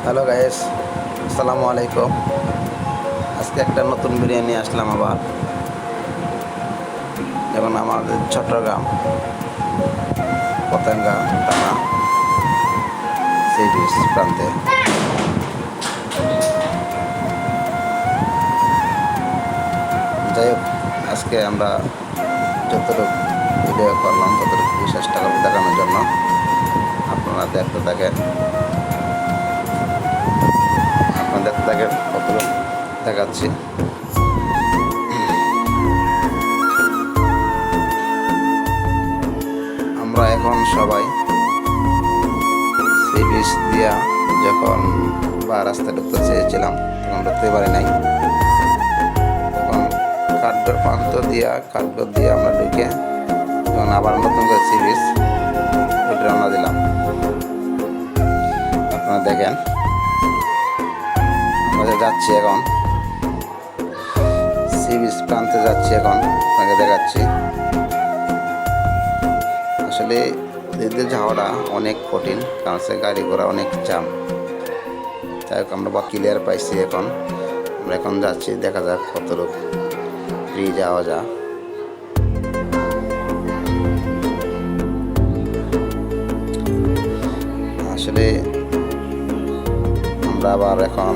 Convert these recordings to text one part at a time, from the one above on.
Hello guys, আসসালামু আলাইকুম। আজকে একটা নতুন ভিডিও নিয়ে আসলাম আবার। যেমন আমাদের চট্টগ্রাম পতেঙ্গা থানা সি বিচ প্রান্তে যাই হোক, আজকে আমরা যতটুকু ভিডিও করলাম ততটুকু চেষ্টা করবো দেখানোর জন্য। আপনারা দেখতে থাকেন কতটুকু দেখাচ্ছি। আমরা এখন সবাই সি বিচ দিয়া যখন বা রাস্তায় ঢুকতে চেয়েছিলাম তখন ঢুকতে পারি নাই। তখন কাঠগড় দিয়ে আমরা ঢুকে তখন আবার নতুন করে সি বিচ রওনা দিলাম। আপনারা দেখেন আমরা যাচ্ছি এখন সি বিচ প্রান্তে যাচ্ছি। এখন আপনাকে দেখাচ্ছি। আসলে এদের যাওয়াটা অনেক কঠিন, কারণ সে গাড়ি ঘোড়া অনেক জাম। তাই হোক, আমরা ক্লিয়ার পাইছি। আমরা এখন যাচ্ছি, দেখা যাক কতটুকু ফ্রি যাওয়া যায়। আসলে আমরা আবার এখন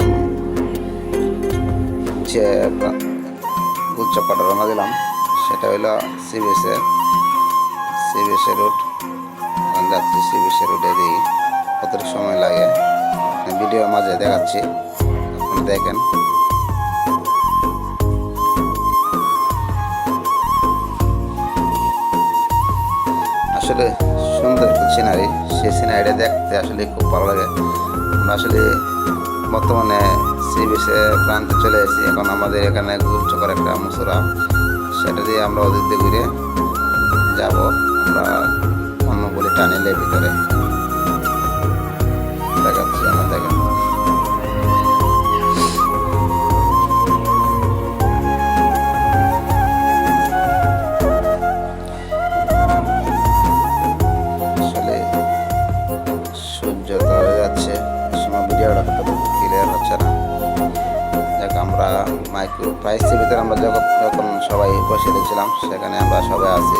যে উচ্চপাটা রওনা দিলাম, সেটা হইল সি বিচের রুট। যাচ্ছি সি বিচের রুটে, দিই কতটুকু সময় লাগে ভিডিওর মাঝে দেখাচ্ছি, আপনারা দেখেন। আসলে সুন্দর একটা সিনারি, সেই সিনারিটা দেখতে আসলে খুব ভালো লাগে। আমরা আসলে বর্তমানে সি বিচে প্রান্তে চলে এসেছি। এখন আমাদের এখানে গুরুত্বকর একটা মুসুরা, সেটা দিয়ে আমরা ওদের দিয়ে ঘুরে যাবো। আমরা অন্যগুলি টানিলে ভিতরে দেখাচ্ছি, আমরা দেখেন। আসলে সূর্য তো হয়ে যাচ্ছে, সময় ভিডিওটা ক্লিয়ার হচ্ছে না। দেখ, আমরা মাইক্রো প্রাইসের ভিতরে আমরা যখন সবাই বসে দিয়েছিলাম, সেখানে আমরা সবাই আছি।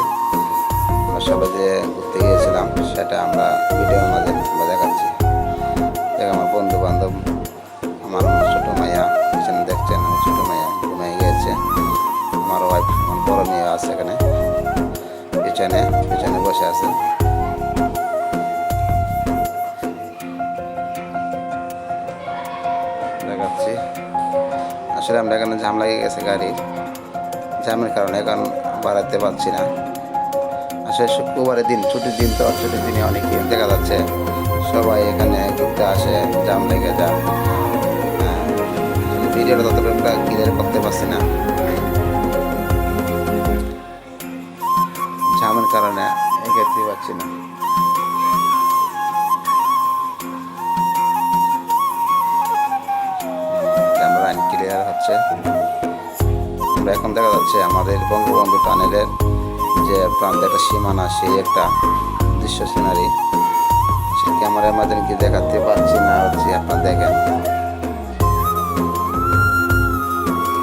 আমরা সবাই যে ঘুরতে গিয়েছিলাম সেটা আমরা ভিডিওর মাঝে আমরা দেখাচ্ছি। দেখ, আমার বন্ধু বান্ধব, আমার ছোটো মাইয়া পিছনে দেখছেন, আমার ছোটো মাইয়া ঘুমিয়ে গিয়েছে। আমার ওয়াইফ, আমার বড় মেয়ে আছে এখানে পিছনে বসে আছে। দেখাচ্ছি। আসলে আমরা এখানে জাম লেগে গেছে, গাড়ির জামের কারণে এখন বাড়াতে পারছি না। আসলে শুক্রবারের দিন, ছুটির দিন, তো ছুটির দিনে অনেকে দেখা যাচ্ছে সবাই এখানে ঘুরতে আসে, জাম লেগে যায়। ভিডিওটা ততটা ক্লিয়ার করতে পারছি না, জামের কারণে এগোতে পারছি না। ক্যামেরা ক্লিয়ার হচ্ছে। আমরা এখন দেখা যাচ্ছে আমাদের বঙ্গবন্ধু টানেলের যে প্রান্তে একটা সীমানা, সেই একটা দৃশ্য সিনারি, সে ক্যামেরার মাধ্যমে কি দেখাতে পারছি না হচ্ছে, আপনারা দেখেন।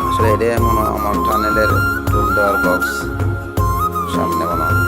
আসলে এটাই মনে হয় আমার টানেলের টুল দেওয়ার বক্স, সামনে মনে হয়।